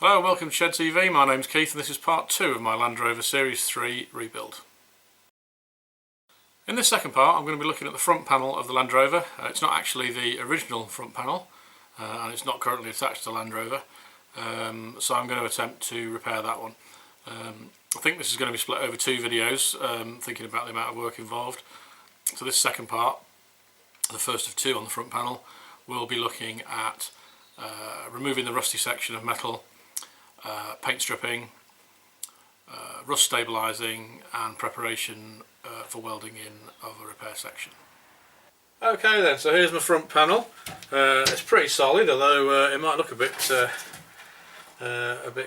Hello and welcome to Shed TV. My name's Keith and this is part 2 of my Land Rover Series III rebuild. In this second part I'm going to be looking at the front panel of the Land Rover. It's not actually the original front panel and it's not currently attached to the Land Rover, so I'm going to attempt to repair that one. I think this is going to be split over 2 videos, thinking about the amount of work involved. So this second part, the first of 2 on the front panel, we'll be looking at removing the rusty section of metal, paint stripping, rust stabilising and preparation for welding in of a repair section. Okay then, so here's my front panel. It's pretty solid, although it might look a bit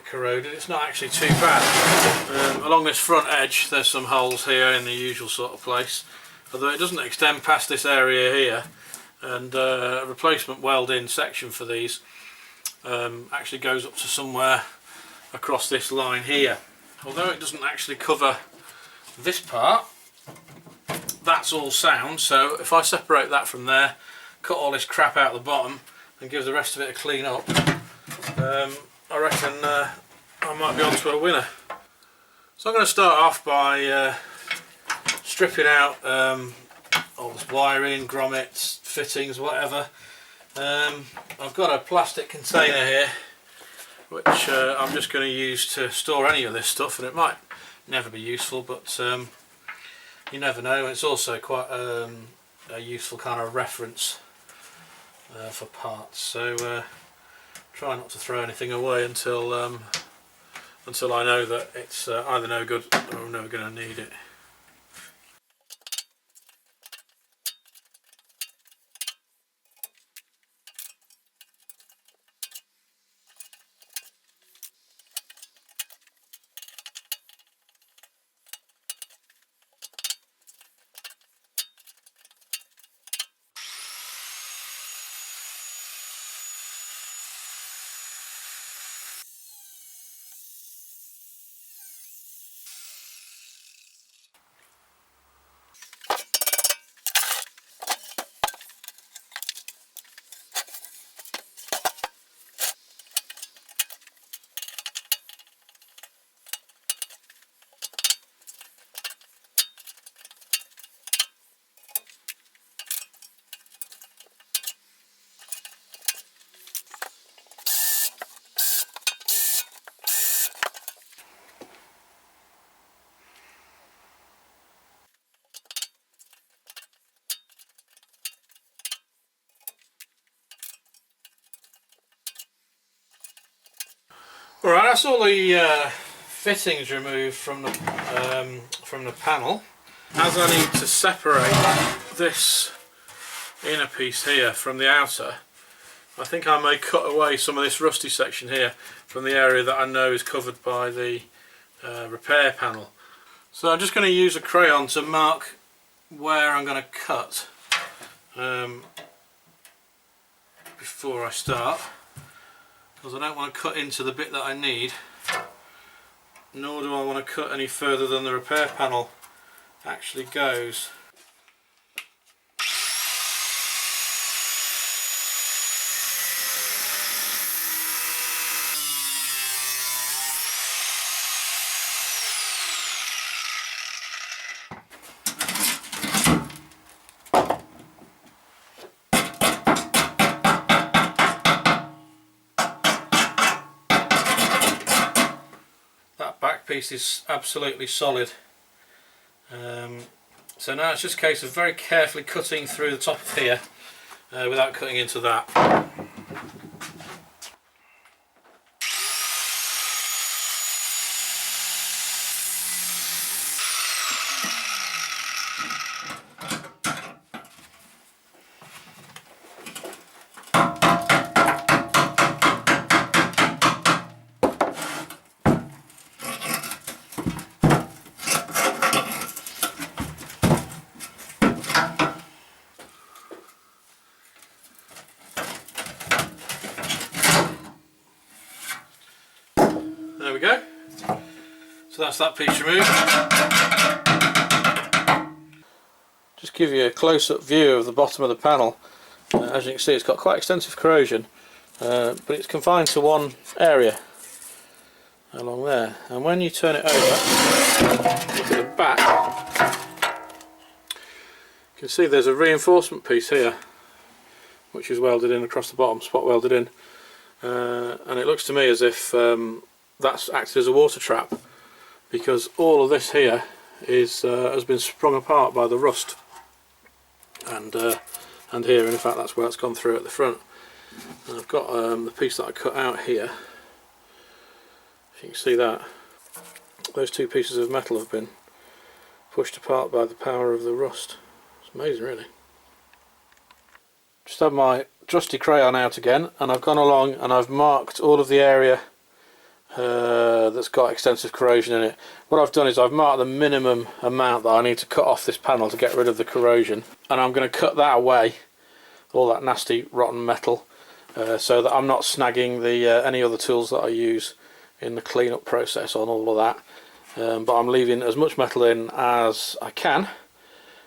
corroded. It's not actually too bad. Along this front edge there's some holes here in the usual sort of place, although it doesn't extend past this area here, and a replacement weld-in section for these actually goes up to somewhere across this line here. Although it doesn't actually cover this part, that's all sound, so if I separate that from there, cut all this crap out the bottom and give the rest of it a clean up, I reckon I might be onto a winner. So I'm going to start off by stripping out all this wiring, grommets, fittings, whatever. I've got a plastic container here which I'm just going to use to store any of this stuff, and it might never be useful, but you never know. It's also quite a useful kind of reference for parts, so try not to throw anything away until I know that it's either no good or I'm never going to need it. Alright, that's all the fittings removed from the panel. As I need to separate this inner piece here from the outer, I think I may cut away some of this rusty section here from the area that I know is covered by the repair panel. So I'm just going to use a crayon to mark where I'm going to cut before I start, because I don't want to cut into the bit that I need, nor do I want to cut any further than the repair panel actually goes. Piece is absolutely solid, so now it's just a case of very carefully cutting through the top of here without cutting into that. There we go. So that's that piece removed. Just give you a close-up view of the bottom of the panel. As you can see, it's got quite extensive corrosion, but it's confined to one area. along there, and when you turn it over, look at the back, you can see there's a reinforcement piece here which is welded in across the bottom, spot welded in, and it looks to me as if that's acted as a water trap, because all of this here is has been sprung apart by the rust, and here, and in fact that's where it's gone through at the front. And I've got the piece that I cut out here. If you can see that, those two pieces of metal have been pushed apart by the power of the rust. It's amazing, really. Just have my trusty crayon out again, and I've gone along and I've marked all of the area that's got extensive corrosion in it. What I've done is I've marked the minimum amount that I need to cut off this panel to get rid of the corrosion, and I'm going to cut that away, all that nasty rotten metal, so that I'm not snagging the any other tools that I use in the cleanup process on all of that, but I'm leaving as much metal in as I can,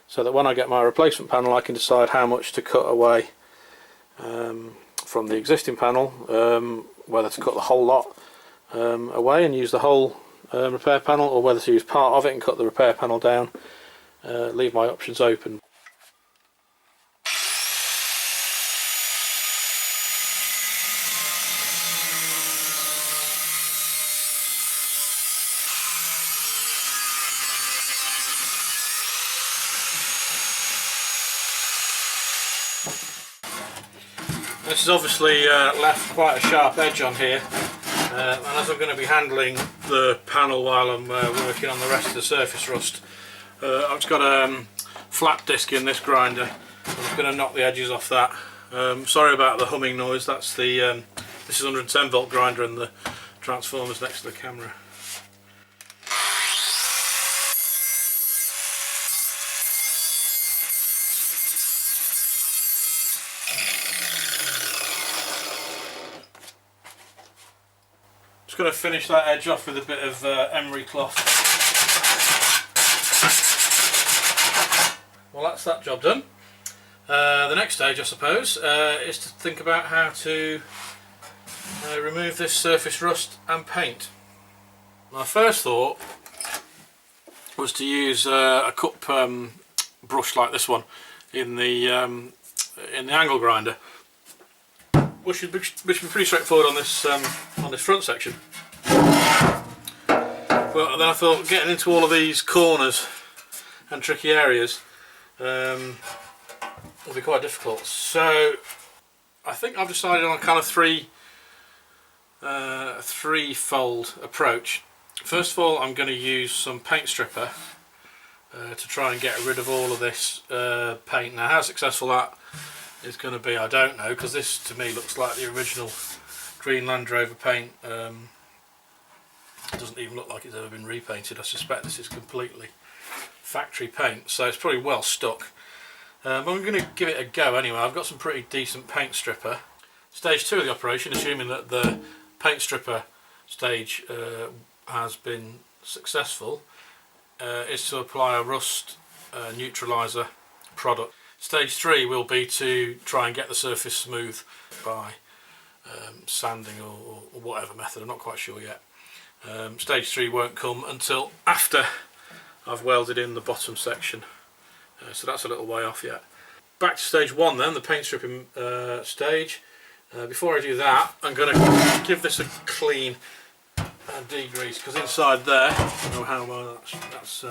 so that when I get my replacement panel I can decide how much to cut away from the existing panel, whether to cut the whole lot away and use the whole repair panel, or whether to use part of it and cut the repair panel down. Leave my options open. This has obviously left quite a sharp edge on here, and as I'm going to be handling the panel while I'm working on the rest of the surface rust, I've just got a flat disc in this grinder. I'm just going to knock the edges off that. Sorry about the humming noise. That's the this is 110 volt grinder, and the transformer's next to the camera. Just going to finish that edge off with a bit of emery cloth. Well, that's that job done. The next stage, I suppose, is to think about how to remove this surface rust and paint. My first thought was to use a cup brush like this one in the angle grinder, which should be pretty straightforward on this front section. But then I thought getting into all of these corners and tricky areas will be quite difficult. So I think I've decided on a kind of threefold approach. First of all, I'm going to use some paint stripper to try and get rid of all of this paint. Now, how successful that is going to be, I don't know, because this to me looks like the original green Land Rover paint. It doesn't even look like it's ever been repainted. I suspect this is completely factory paint, so it's probably well stuck. But I'm going to give it a go anyway. I've got some pretty decent paint stripper. Stage 2 of the operation, assuming that the paint stripper stage has been successful, is to apply a rust neutralizer product. Stage 3 will be to try and get the surface smooth by sanding or whatever method. I'm not quite sure yet. Stage 3 won't come until after I've welded in the bottom section, so that's a little way off yet. Back to stage 1 then, the paint stripping stage. Before I do that, I'm going to give this a clean and degrease, because inside there, I don't know how well that's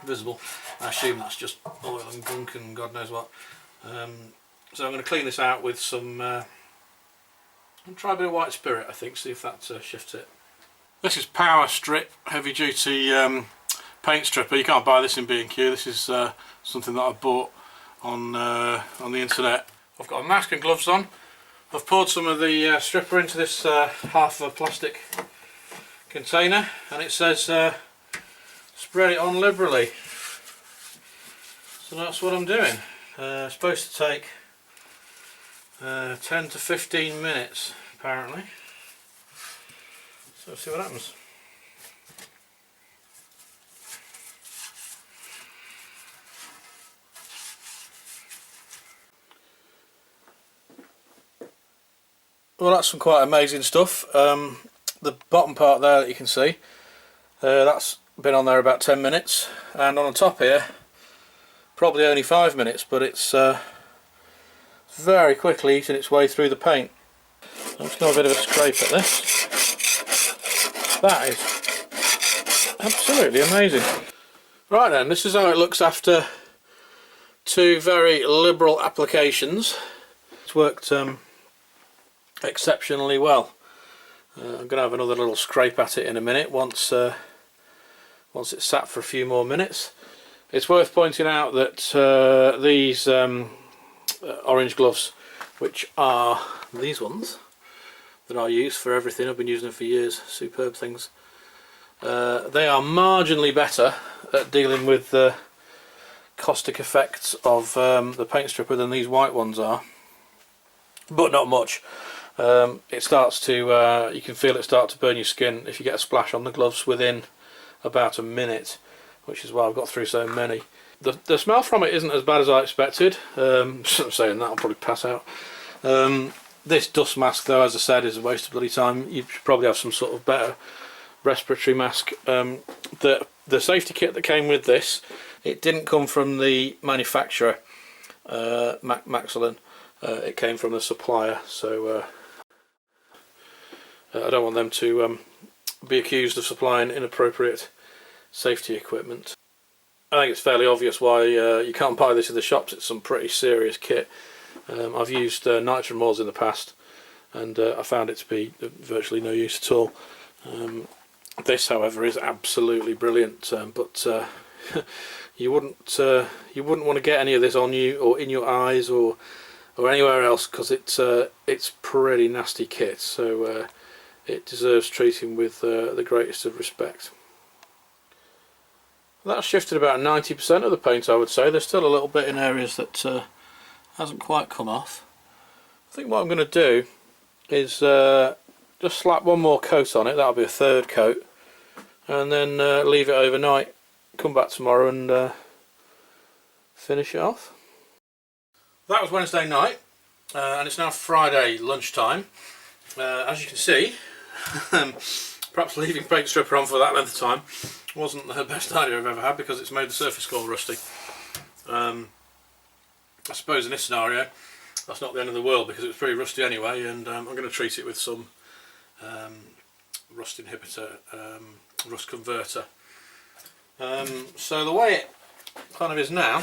visible. I assume that's just oil and gunk and God knows what. So I'm going to clean this out with some and try a bit of white spirit, I think, see if that shifts it. This is Power Strip heavy duty paint stripper. You can't buy this in B&Q. This is something that I bought on the internet. I've got a mask and gloves on. I've poured some of the stripper into this half of a plastic container, and it says spread it on liberally. So that's what I'm doing. It's supposed to take 10 to 15 minutes apparently. So let's see what happens. Well, that's some quite amazing stuff. the bottom part there that you can see, that's been on there about 10 minutes, and on the top here probably only 5 minutes, but it's very quickly eating its way through the paint. I'm just going to have a bit of a scrape at this. That is absolutely amazing. Right then, this is how it looks after 2 very liberal applications. It's worked exceptionally well. I'm going to have another little scrape at it in a minute once it's sat for a few more minutes. It's worth pointing out that these orange gloves, which are these ones that I use for everything, I've been using them for years, superb things, they are marginally better at dealing with the caustic effects of the paint stripper than these white ones are, but not much. It starts to, you can feel it start to burn your skin if you get a splash on the gloves within about a minute, which is why I've got through so many. The smell from it isn't as bad as I expected. I'm saying that, I'll probably pass out. This dust mask though, as I said, is a waste of bloody time. You should probably have some sort of better respiratory mask. The safety kit that came with this, it didn't come from the manufacturer, Maxolin. It came from the supplier, so I don't want them to be accused of supplying inappropriate safety equipment. I think it's fairly obvious why you can't buy this in the shops. It's some pretty serious kit. I've used nitro molds in the past, and I found it to be virtually no use at all. This, however, is absolutely brilliant. But you wouldn't want to get any of this on you or in your eyes or anywhere else, because it's pretty nasty kit. So it deserves treating with the greatest of respect. That's shifted about 90% of the paint, I would say. There's still a little bit in areas that hasn't quite come off. I think what I'm going to do is just slap one more coat on it. That'll be a 3rd coat, and then leave it overnight. Come back tomorrow and finish it off. That was Wednesday night, and it's now Friday lunchtime. As you can see, perhaps leaving paint stripper on for that length of time wasn't the best idea I've ever had, because it's made the surface go rusty. I suppose in this scenario that's not the end of the world, because it was pretty rusty anyway, and I'm going to treat it with some rust inhibitor, rust converter. So the way it kind of is now,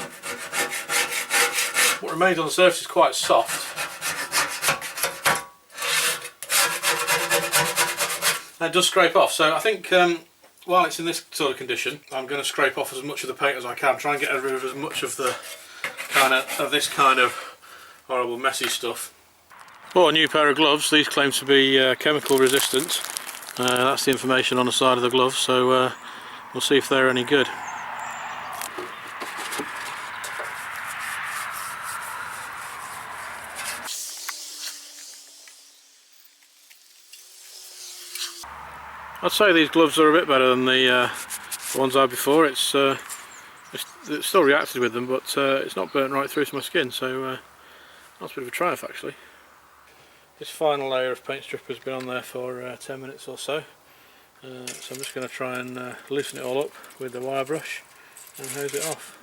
what remains on the surface is quite soft. And it does scrape off, so I think while it's in this sort of condition, I'm going to scrape off as much of the paint as I can, try and get rid of as much of the this kind of horrible messy stuff. Bought a new pair of gloves. These claim to be chemical resistant. That's the information on the side of the glove, so we'll see if they're any good. I'd say these gloves are a bit better than the ones I had before. It's still reacted with them, but it's not burnt right through to my skin, so that's a bit of a triumph actually. This final layer of paint stripper has been on there for 10 minutes or so, so I'm just going to try and loosen it all up with the wire brush and hose it off.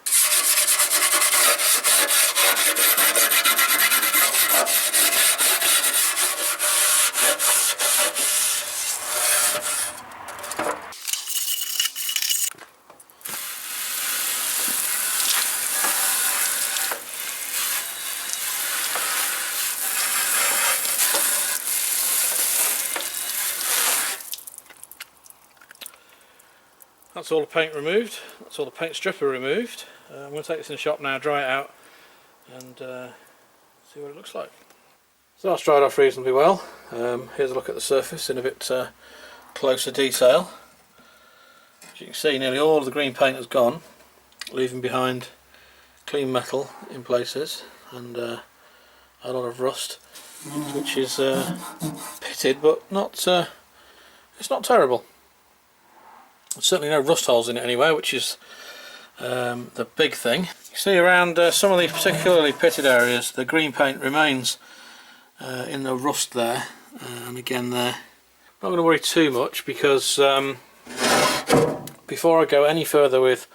That's all the paint removed, that's all the paint stripper removed. I'm going to take this in the shop now, dry it out, and see what it looks like. So that's dried off reasonably well. Here's a look at the surface in a bit closer detail. As you can see, nearly all of the green paint has gone, leaving behind clean metal in places and a lot of rust, which is pitted, but not it's not terrible. There's certainly no rust holes in it anyway, which is the big thing. You see around some of these particularly pitted areas, the green paint remains in the rust there, and again there, not going to worry too much, because before I go any further with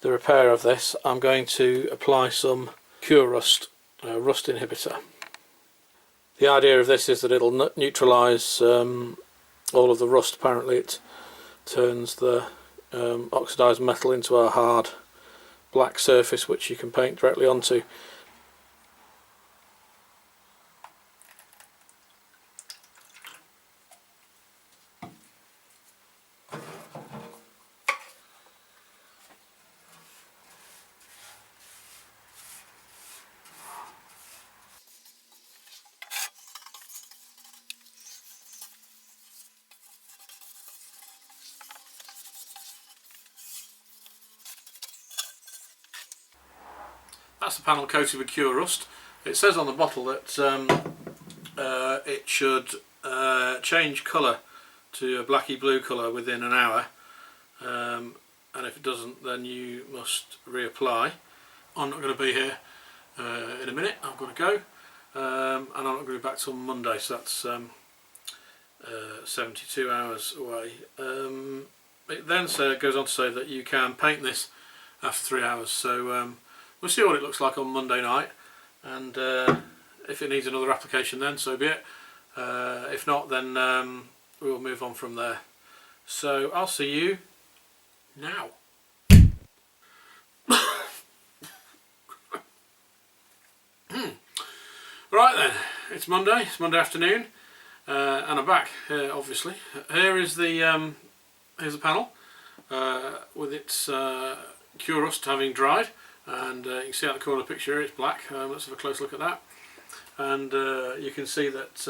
the repair of this, I'm going to apply some Cure Rust rust inhibitor. The idea of this is that it'll neutralise all of the rust. Apparently it turns the oxidised metal into a hard black surface which you can paint directly onto. That's the panel coated with Cure Rust. It says on the bottle that it should change colour to a blacky blue colour within an hour, and if it doesn't, then you must reapply. I'm not going to be here in a minute. I've got to go, and I'm not going to be back till Monday, so that's 72 hours away. It then goes on to say that you can paint this after 3 hours, so we'll see what it looks like on Monday night, and if it needs another application then so be it. If not, then we'll move on from there. So I'll see you now. Right then, it's Monday afternoon, and I'm back, obviously. Here's the panel with its Cure Rust having dried. And you can see out the corner of the picture it's black. Let's have a close look at that, and you can see that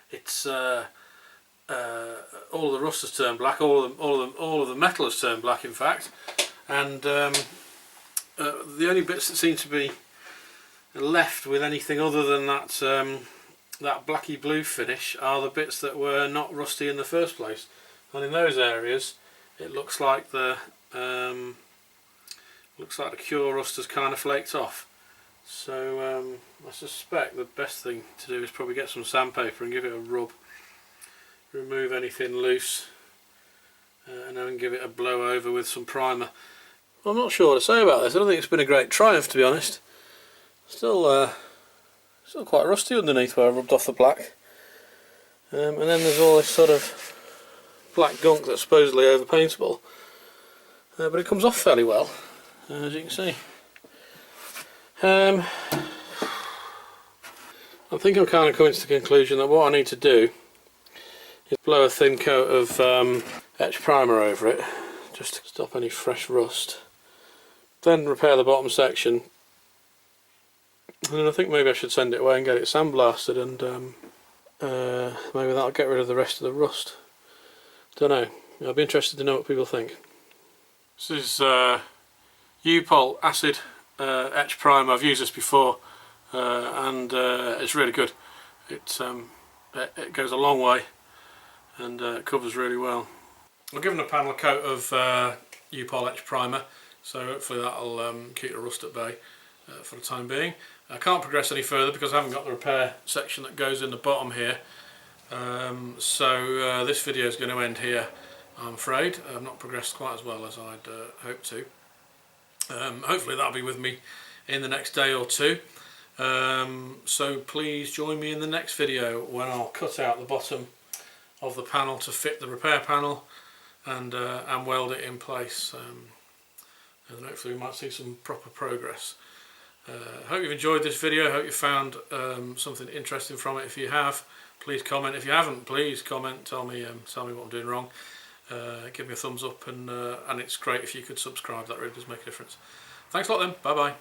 it's all of the rust has turned black, all of the metal has turned black, in fact, and the only bits that seem to be left with anything other than that that blacky blue finish are the bits that were not rusty in the first place, and in those areas it looks like the Cure Rust has kind of flaked off. So I suspect the best thing to do is probably get some sandpaper and give it a rub, remove anything loose, and then give it a blow over with some primer. I'm not sure what to say about this. I don't think it's been a great triumph, to be honest. Still quite rusty underneath where I rubbed off the black, and then there's all this sort of black gunk that's supposedly overpaintable, but it comes off fairly well, as you can see. I think I'm kind of coming to the conclusion that what I need to do is blow a thin coat of Etch primer over it, just to stop any fresh rust. Then repair the bottom section, and then I think maybe I should send it away and get it sandblasted, and maybe that'll get rid of the rest of the rust. Don't know. I'll be interested to know what people think. This is U-Pol acid Etch primer. I've used this before, and it's really good. It goes a long way, and it covers really well. I've given the panel a coat of U-Pol Etch primer, so hopefully that'll keep the rust at bay for the time being. I can't progress any further because I haven't got the repair section that goes in the bottom here, so this video is going to end here, I'm afraid. I've not progressed quite as well as I'd hoped to. Hopefully that'll be with me in the next day or two, so please join me in the next video when I'll cut out the bottom of the panel to fit the repair panel and weld it in place, and hopefully we might see some proper progress. Hope you've enjoyed this video. Hope you found something interesting from it. If you have, please comment. If you haven't, please comment. Tell me what I'm doing wrong. Give me a thumbs up, and it's great if you could subscribe. That really does make a difference. Thanks a lot then. Bye bye.